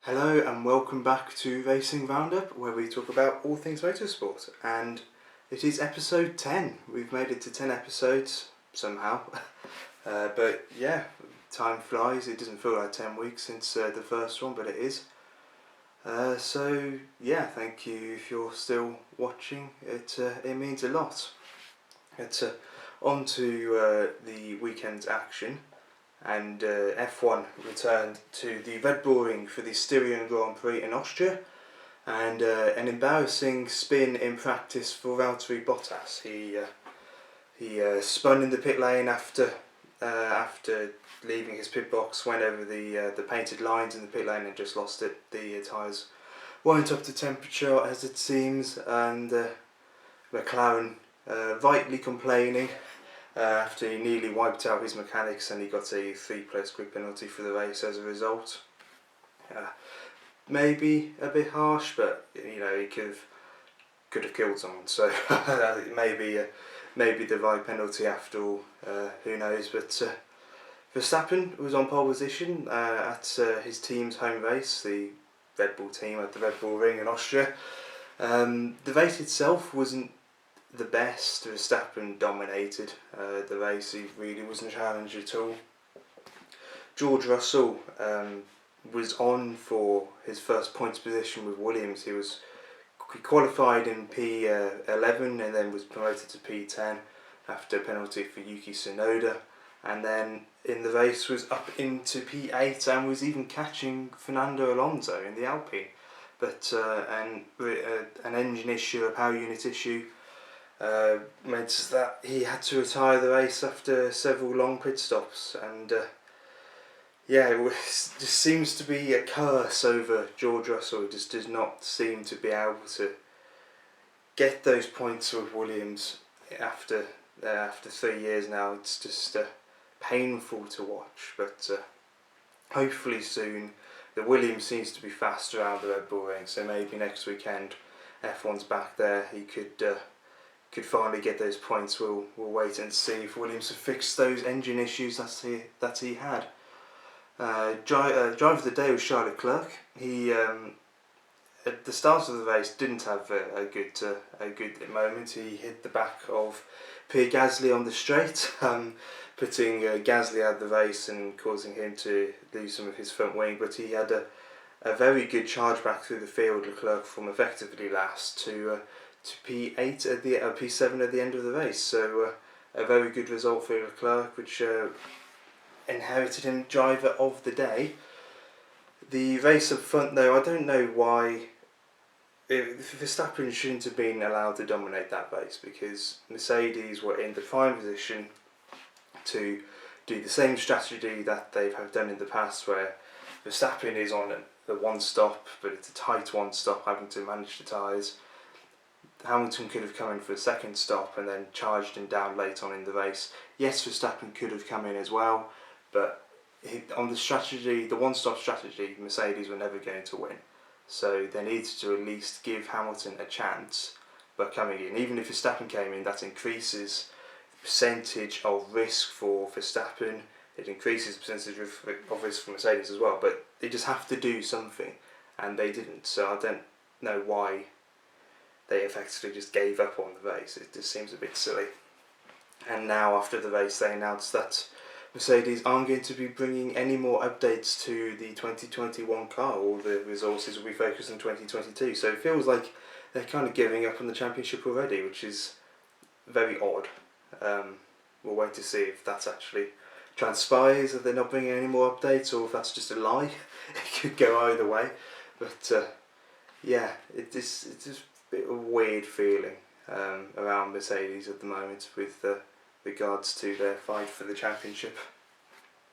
Hello and welcome back to Racing Roundup, where we talk about all things motorsport, and it is episode 10. We've made it to 10 episodes somehow, but yeah, time flies. It doesn't feel like 10 weeks since the first one, but it is. So yeah, thank you if you're still watching. It means a lot. It's on to the weekend's action. And F1 returned to the Red Bull Ring for the Styrian Grand Prix in Austria, and an embarrassing spin in practice for Valtteri Bottas. He spun in the pit lane after leaving his pit box, went over the painted lines in the pit lane and just lost it. The tyres weren't up to temperature, as it seems, and McLaren rightly complaining. After he nearly wiped out his mechanics, and he got a 3+ grid penalty for the race as a result. Maybe a bit harsh, but you know, he could have killed someone. So maybe the right penalty after all. Who knows? But Verstappen was on pole position at his team's home race, the Red Bull team at the Red Bull Ring in Austria. The race itself wasn't the best. Verstappen dominated the race. He really wasn't challenged at all. George Russell was on for his first points position with Williams. He qualified in P11 and then was promoted to P10 after a penalty for Yuki Tsunoda, and then in the race was up into P8 and was even catching Fernando Alonso in the Alpine, but an engine issue, a power unit issue, meant that he had to retire the race after several long pit stops. And it just seems to be a curse over George Russell. He just does not seem to be able to get those points with Williams after 3 years now. It's just painful to watch, but hopefully soon. The Williams seems to be fast around the Red Bull Ring, so maybe next weekend F1's back there, he could finally get those points. We'll wait and see if Williams have fixed those engine issues that he had. Driver of the day was Charles Leclerc. He at the start of the race didn't have a good moment. He hit the back of Pierre Gasly on the straight, putting Gasly out of the race and causing him to lose some of his front wing. But he had a very good charge back through the field, Leclerc, from effectively last to P8 at the P7 at the end of the race. So a very good result for Leclerc, which inherited him driver of the day. The race up front, though, I don't know why Verstappen shouldn't have been allowed to dominate that race, because Mercedes were in the prime position to do the same strategy that they have done in the past, where Verstappen is on the one stop, but it's a tight one stop, having to manage the tyres. Hamilton could have come in for a second stop and then charged him down late on in the race. Yes, Verstappen could have come in as well, but on the one-stop strategy, Mercedes were never going to win. So they needed to at least give Hamilton a chance by coming in. Even if Verstappen came in, that increases the percentage of risk for Verstappen. It increases the percentage of risk for Mercedes as well. But they just have to do something, and they didn't. So I don't know why they effectively just gave up on the race. It just seems a bit silly. And now, after the race, they announced that Mercedes aren't going to be bringing any more updates to the 2021 car. All the resources will be focused on 2022. So it feels like they're kind of giving up on the championship already, which is very odd. We'll wait to see if that actually transpires, that they're not bringing any more updates, or if that's just a lie. It could go either way. But it's just a bit of a weird feeling around Mercedes at the moment with regards to their fight for the championship.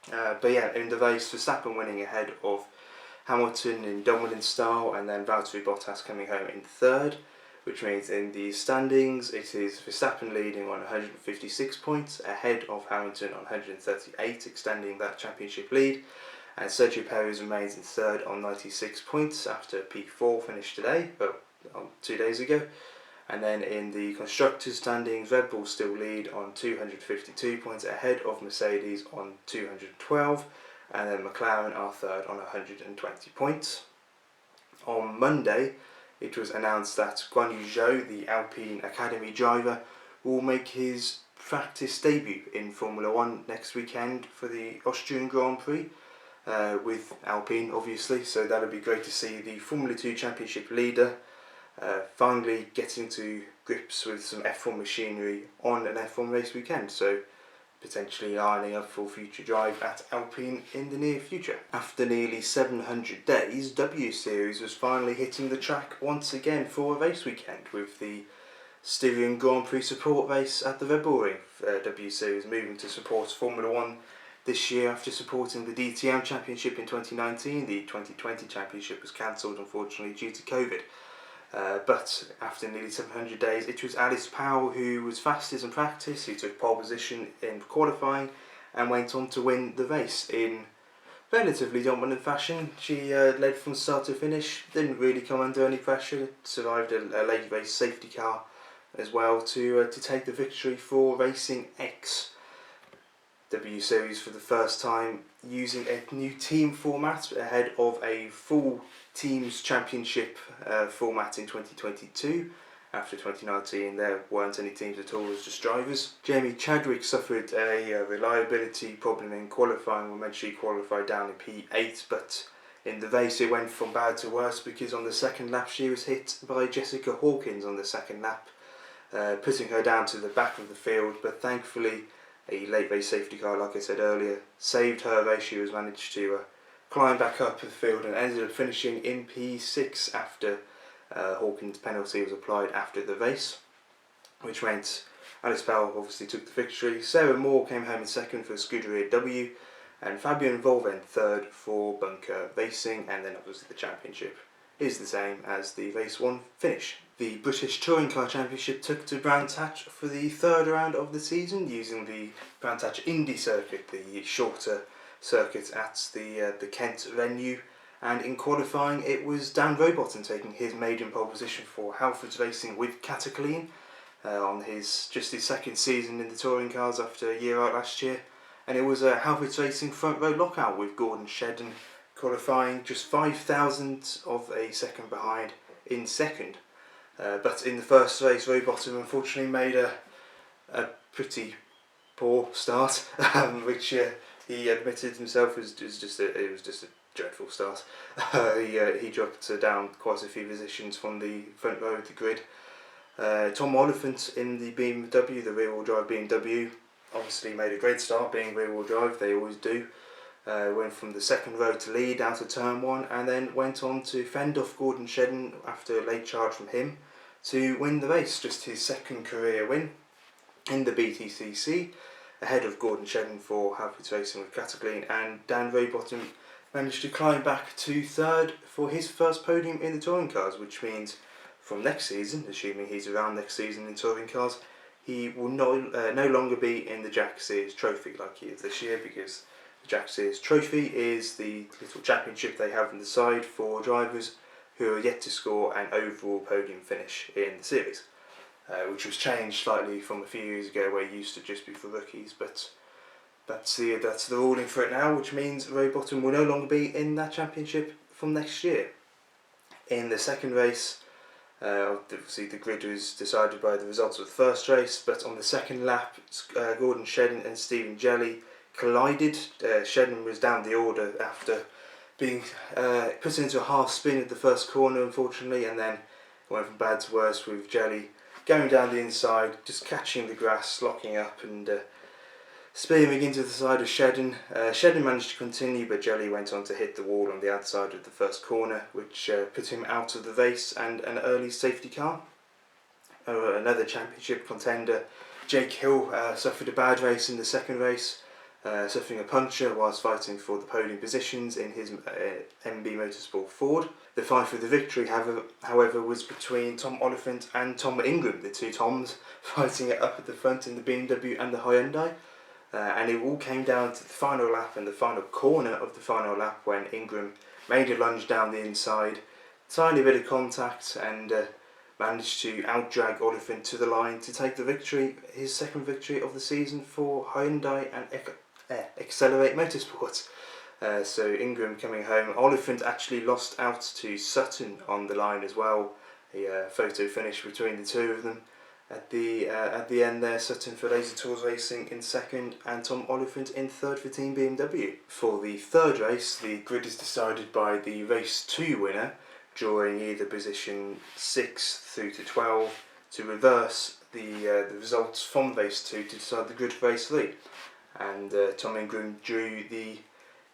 In the race, Verstappen winning ahead of Hamilton in dominant style, and then Valtteri Bottas coming home in third, which means in the standings it is Verstappen leading on 156 points, ahead of Hamilton on 138, extending that championship lead, and Sergio Perez remains in third on 96 points after P4 finished today, 2 days ago. And then in the constructors standings, Red Bull still lead on 252 points, ahead of Mercedes on 212, and then McLaren are third on 120 points. On Monday, it was announced that Guan Yu Zhou, the Alpine Academy driver, will make his practice debut in Formula 1 next weekend for the Austrian Grand Prix, with Alpine obviously, so that'll be great to see the Formula 2 Championship leader finally getting to grips with some F1 machinery on an F1 race weekend, so potentially lining up for future drive at Alpine in the near future. After nearly 700 days, W Series was finally hitting the track once again for a race weekend, with the Styrian Grand Prix support race at the Red Bull Ring. W Series moving to support Formula 1 this year after supporting the DTM Championship in 2019. The 2020 Championship was cancelled unfortunately due to COVID. But after nearly 700 days, it was Alice Powell who was fastest in practice, who took pole position in qualifying and went on to win the race in relatively dominant fashion. She led from start to finish, didn't really come under any pressure, survived a late race safety car as well to take the victory for Racing X. W Series for the first time using a new team format ahead of a full teams championship format in 2022. After 2019 there weren't any teams at all, it was just drivers. Jamie Chadwick suffered a reliability problem in qualifying, eventually qualified down in P8, but in the race it went from bad to worse because on the second lap she was hit by Jessica Hawkins on the second lap, putting her down to the back of the field, but thankfully a late race safety car, like I said earlier, saved her race. She was managed to climb back up the field and ended up finishing in P6 after Hawkins' penalty was applied after the race, which meant Alice Powell obviously took the victory. Sarah Moore came home in second for Scuderia W, and Fabian Volven third for Bunker Racing, and then obviously the championship is the same as the race 1 finish. The British Touring Car Championship took to Brands Hatch for the third round of the season using the Brands Hatch Indy circuit, the shorter circuit at the Kent venue, and in qualifying it was Dan Rowbottom taking his maiden pole position for Halfords Racing with Cataclean on his second season in the touring cars after a year out last year, and it was a Halfords Racing front row lockout with Gordon Shedden qualifying just 5,000 of a second behind in second. But in the first race, Rowbottom unfortunately made a pretty poor start, which he admitted himself was just a dreadful start. He dropped down quite a few positions from the front row of the grid. Tom Oliphant in the BMW, the rear-wheel drive BMW, obviously made a great start being rear-wheel drive, they always do. Went from the second row to lead out of turn 1, and then went on to fend off Gordon Shedden after a late charge from him to win the race, just his second career win in the BTCC, ahead of Gordon Shedden for Halfords Racing with Cataclean, and Dan Rowbottom managed to climb back to third for his first podium in the touring cars, which means from next season, assuming he's around next season in touring cars, he will no longer be in the Jack Sears Trophy like he is this year, because the Jack Sears Trophy is the little championship they have on the side for drivers who are yet to score an overall podium finish in the series, which was changed slightly from a few years ago where it used to just be for rookies, but that's the ruling for it now, which means Rowbottom will no longer be in that championship from next year. In the second race, obviously the grid was decided by the results of the first race, but on the second lap, Gordon Shedden and Stephen Jelly collided. Shedden was down the order after being put into a half spin at the first corner, unfortunately, and then went from bad to worse with Jelly going down the inside, just catching the grass, locking up and spearing into the side of Shedden. Shedden managed to continue, but Jelly went on to hit the wall on the outside of the first corner, which put him out of the race and an early safety car. Another championship contender, Jake Hill, suffered a bad race in the second race, suffering a puncture whilst fighting for the podium positions in his MB Motorsport Ford. The fight for the victory, however, was between Tom Oliphant and Tom Ingram, the two Toms fighting it up at the front in the BMW and the Hyundai. And it all came down to the final lap and the final corner of the final lap when Ingram made a lunge down the inside, tiny bit of contact, and managed to outdrag Oliphant to the line to take the victory, his second victory of the season for Hyundai and Accelerate Motorsports. So Ingram coming home. Oliphant actually lost out to Sutton on the line as well. A photo finish between the two of them. At the end there, Sutton for Laser Tours Racing in second and Tom Oliphant in third for Team BMW. For the third race, the grid is decided by the race 2 winner, drawing either position 6 through to 12 to reverse the results from race 2 to decide the grid for race 3. And Tom Ingram drew the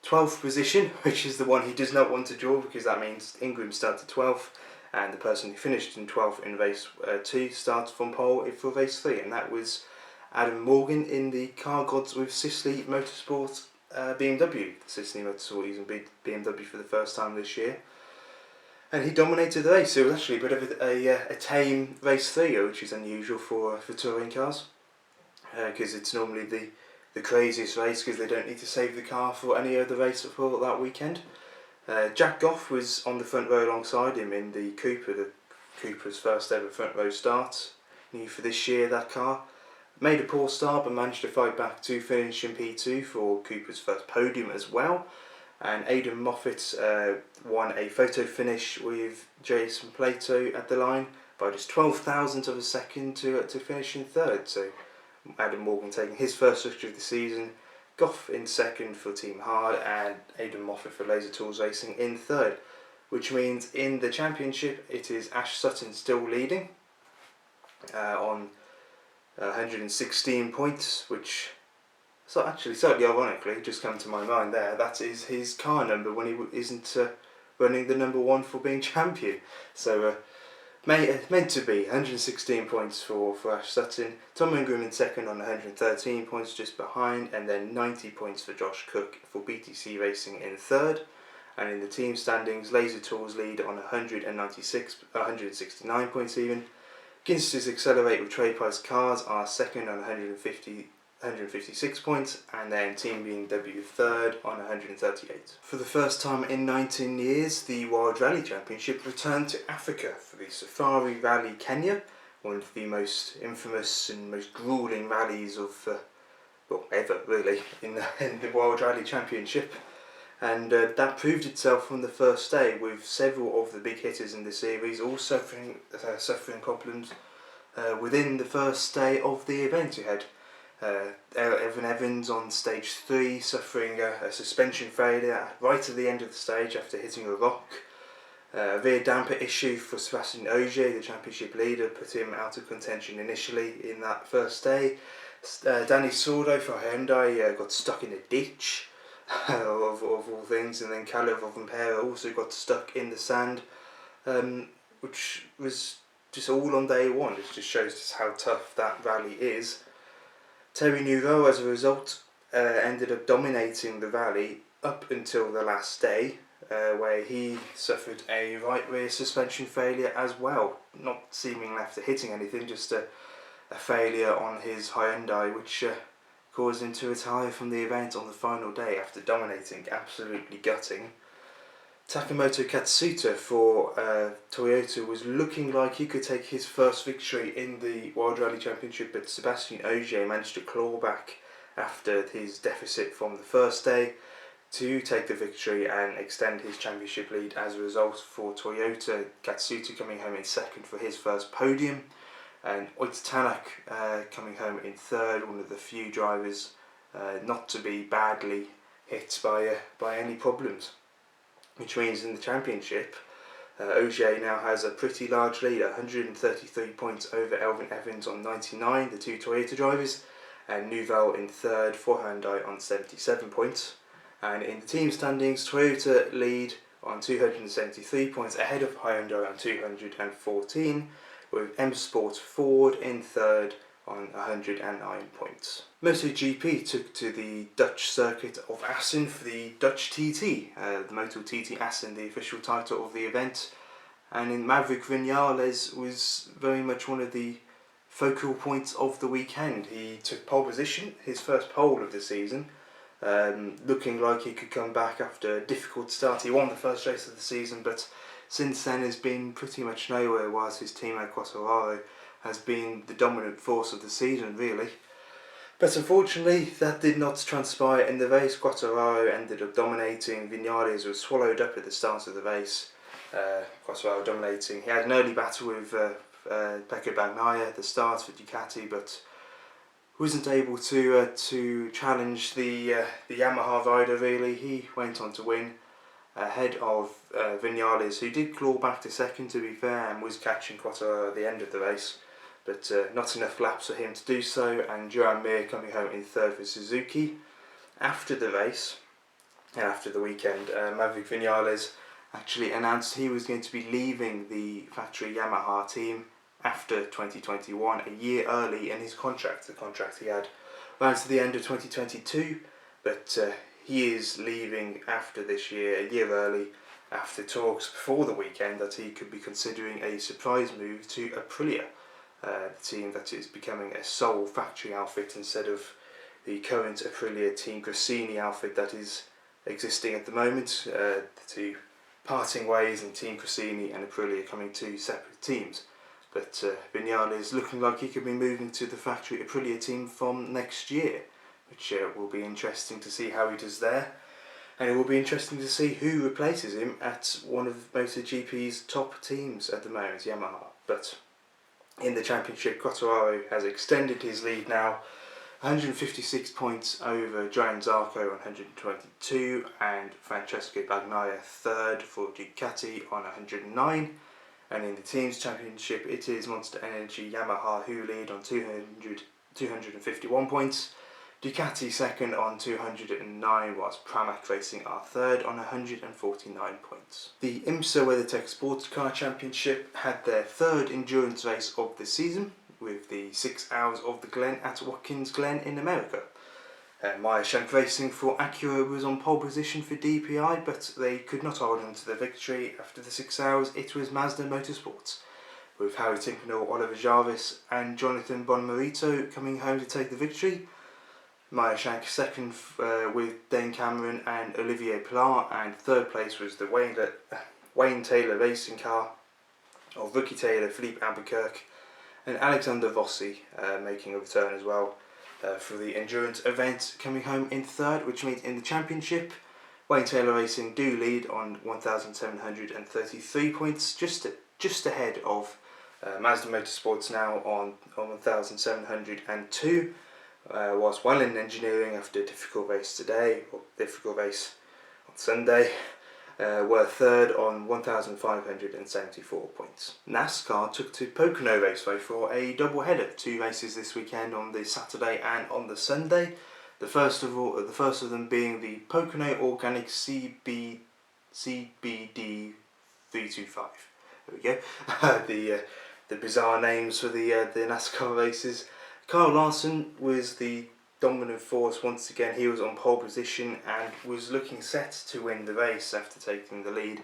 12th position, which is the one he does not want to draw, because that means Ingram started 12th. And the person who finished in 12th in race 2 starts from pole for race 3, and that was Adam Morgan in the Car Gods with Sicily Motorsport BMW. Sicily Motorsport using BMW for the first time this year, and he dominated the race. It was actually a bit of a tame race 3, which is unusual for touring cars, because it's normally the craziest race, because they don't need to save the car for any other race for that weekend. Jack Goff was on the front row alongside him in the Cooper's first ever front row start. New for this year, that car. Made a poor start but managed to fight back to finish in P2 for Cooper's first podium as well. And Aidan Moffat won a photo finish with Jason Plato at the line by just 12,000 of a second to finish in third. So Adam Morgan taking his first victory of the season. Goff in second for Team Hard, and Aidan Moffat for Laser Tools Racing in third, which means in the championship it is Ash Sutton still leading on 116 points, which is actually slightly ironically just come to my mind there. That is his car number when he isn't running the number 1 for being champion. So meant to be 116 points for Ash Sutton. Tom Ingram in second on 113 points just behind, and then 90 points for Josh Cook for BTC Racing in third. And in the team standings, Laser Tools lead on 169 points even. Ginster's Accelerate with Trade Price Cars are second on 156 points, and then Team BMW third on 138. For the first time in 19 years, the Wild Rally Championship returned to Africa for the Safari Rally Kenya, one of the most infamous and most gruelling rallies of ever really in the Wild Rally Championship. And that proved itself from the first day, with several of the big hitters in the series all suffering problems within the first day of the event. You had Evan Evans on stage 3 suffering a suspension failure right at the end of the stage after hitting a rock. Rear damper issue for Sebastian Ogier, the championship leader, put him out of contention initially in that first day. Danny Sordo for Hyundai got stuck in a ditch of all things, and then Kalle Rovanperä also got stuck in the sand, which was just all on day 1. It just shows just how tough that rally is. Terry Nouveau, as a result, ended up dominating the rally up until the last day, where he suffered a right rear suspension failure as well, not seemingly after hitting anything, just a failure on his Hyundai, which caused him to retire from the event on the final day after dominating, absolutely gutting. Takamoto Katsuta for Toyota was looking like he could take his first victory in the World Rally Championship, but Sebastian Ogier managed to claw back after his deficit from the first day to take the victory and extend his championship lead as a result for Toyota. Katsuta coming home in second for his first podium, and Oit Tanak coming home in third, one of the few drivers not to be badly hit by any problems. Which means in the championship, Ogier now has a pretty large lead, 133 points over Elvin Evans on 99, the two Toyota drivers, and Nouveau in third for Hyundai on 77 points. And in the team standings, Toyota lead on 273 points ahead of Hyundai on 214, with M Sport Ford in third on 109 points. MotoGP took to the Dutch circuit of Assen for the Dutch TT, the Motul TT Assen, the official title of the event. And in Maverick Vinales was very much one of the focal points of the weekend. He took pole position, his first pole of the season, looking like he could come back after a difficult start. He won the first race of the season, but since then has been pretty much nowhere, whilst his teammate Quartararo has been the dominant force of the season, really. But unfortunately, that did not transpire in the race. Quartararo ended up dominating. Vinales was swallowed up at the start of the race. Quartararo dominating. He had an early battle with Pecco Bagnaia at the start for Ducati, but wasn't able to challenge the Yamaha rider really. He went on to win ahead of Vinales, who did claw back to second to be fair and was catching Quartararo at the end of the race, but not enough laps for him to do so, and Joan Mir coming home in third for Suzuki. After the race and after the weekend, Maverick Vinales actually announced he was going to be leaving the factory Yamaha team after 2021, a year early in his contract. The contract he had ran to the end of 2022, but he is leaving after this year, a year early, after talks before the weekend that he could be considering a surprise move to Aprilia, the team that is becoming a sole factory outfit instead of the current Aprilia Team Gresini outfit that is existing at the moment. The two parting ways, and Team Gresini and Aprilia coming to separate teams. But Vinales looking like he could be moving to the factory Aprilia team from next year, which will be interesting to see how he does there. And it will be interesting to see who replaces him at one of MotoGP's top teams at the moment, Yamaha. But in the championship, Quartararo has extended his lead now, 156 points over Johan Zarco on 122, and Francesco Bagnaia third for Ducati on 109. And in the teams championship, it is Monster Energy Yamaha who lead on 251 points. Ducati second on 209, whilst Pramac Racing are third on 149 points. The IMSA WeatherTech Sports Car Championship had their third endurance race of the season, with the 6 hours of the Glen at Watkins Glen in America. Meyer Shank Racing for Acura was on pole position for DPI, but they could not hold on to the victory. After the 6 hours, it was Mazda Motorsports, with Harry Timpernell, Oliver Jarvis and Jonathan Bonmarito coming home to take the victory. Meyer Shank second with Dane Cameron and Olivier Pilar, and third place was the Wayne Taylor racing car of Ricky Taylor, Philippe Albuquerque and Alexander Vossi making a return as well. For the endurance event, coming home in third, which means in the championship, Wayne Taylor Racing do lead on 1,733 points, just ahead of Mazda Motorsports now on 1,702. Whilst Welland Engineering, after a difficult race today, or difficult race on Sunday, were third on 1,574 points. NASCAR took to Pocono Raceway for a double header, 2 races this weekend on the Saturday and on the Sunday. The first of them being the Pocono Organic CBD 325. There we go. the bizarre names for the NASCAR races. Kyle Larson was the dominant force once again. He was on pole position and was looking set to win the race after taking the lead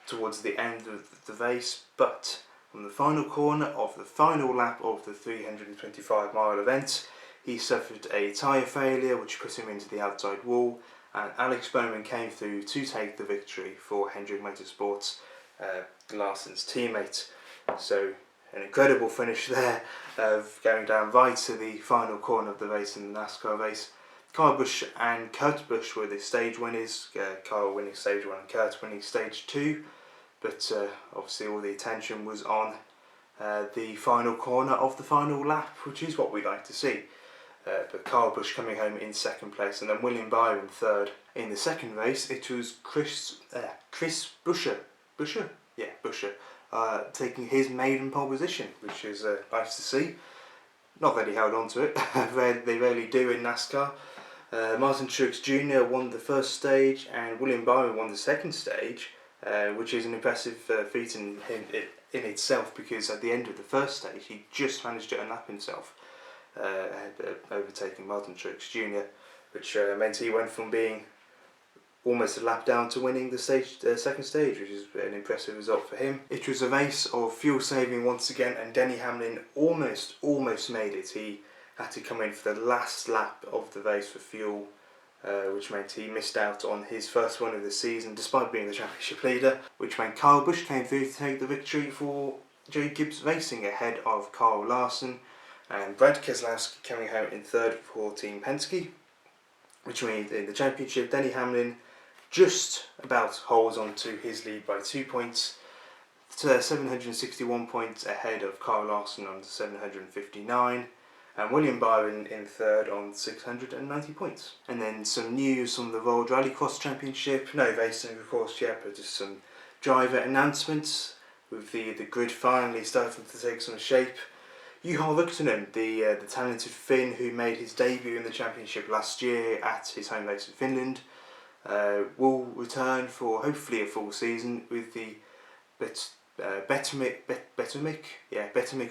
towards the end of the race, but on the final corner of the final lap of the 325-mile event, he suffered a tyre failure which put him into the outside wall, and Alex Bowman came through to take the victory for Hendrick Motorsports, Larson's teammate. So an incredible finish there of going down right to the final corner of the race in the NASCAR race. Kyle Busch and Kurt Busch were the stage winners, Kyle winning stage 1 and Kurt winning stage 2, but obviously all the attention was on the final corner of the final lap, which is what we like to see. But Kyle Busch coming home in second place, and then William Byron third. In the second race, it was Chris Buescher, taking his maiden pole position, which is nice to see. Not that he held on to it, they rarely do in NASCAR. Martin Truex Jr. won the first stage and William Byron won the second stage, which is an impressive feat in itself, because at the end of the first stage he just managed to unlap himself, overtaking Martin Truex Jr., which meant he went from being almost a lap down to winning the second stage, which is an impressive result for him. It was a race of fuel saving once again, and Denny Hamlin almost made it. He had to come in for the last lap of the race for fuel, which meant he missed out on his first one of the season despite being the championship leader, which meant Kyle Busch came through to take the victory for Joe Gibbs Racing ahead of Kyle Larson. and Brad Keselowski coming home in third for Team Penske, which means in the championship Denny Hamlin just about holds on to his lead by 2 points, to 761 points ahead of Kyle Larson on 759, and William Byron in third on 690 points. And then some news from the World Rallycross Championship, no racing of course yet, but just some driver announcements, with the grid finally starting to take some shape. Juha Ruktunen, the talented Finn who made his debut in the championship last year at his home race in Finland, will return for hopefully a full season with the Bettermic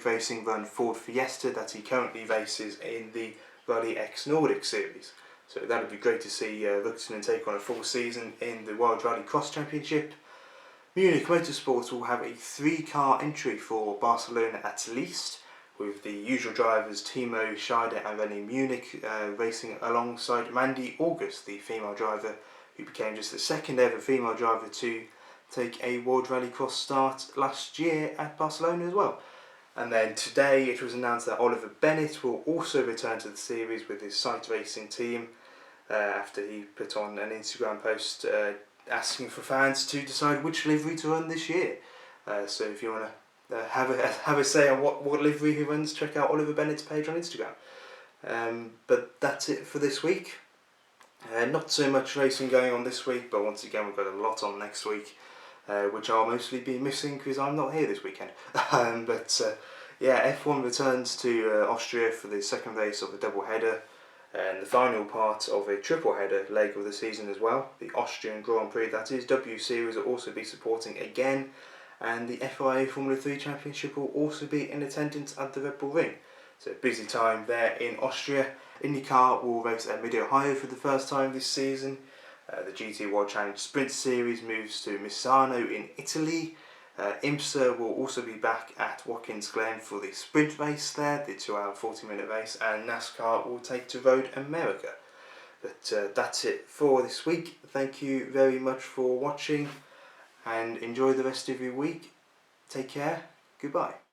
Racing run Ford Fiesta that he currently races in the Rally X Nordic series. So that would be great to see Ruktunen take on a full season in the World Rally Cross Championship. Munich Motorsport will have a 3-car entry for Barcelona at least, with the usual drivers Timo Scheider and René Munich racing alongside Mandy August, the female driver who became just the second ever female driver to take a World Rallycross start last year at Barcelona as well. And then today it was announced that Oliver Bennett will also return to the series with his Sight Racing team after he put on an Instagram post asking for fans to decide which livery to run this year. So if you want to have a say on what livery he runs, check out Oliver Bennett's page on Instagram. But that's it for this week. Not so much racing going on this week, but once again we've got a lot on next week, which I'll mostly be missing because I'm not here this weekend. F1 returns to Austria for the second race of a double header and the final part of a triple header leg of the season as well. The Austrian Grand Prix, that is, W Series will also be supporting again, and the FIA Formula 3 Championship will also be in attendance at the Red Bull Ring. So busy time there in Austria. IndyCar will race at Mid-Ohio for the first time this season. The GT World Challenge Sprint Series moves to Misano in Italy. IMSA will also be back at Watkins Glen for the sprint race there, the 2-hour 40-minute race, and NASCAR will take to Road America. But that's it for this week. Thank you very much for watching and enjoy the rest of your week. Take care. Goodbye.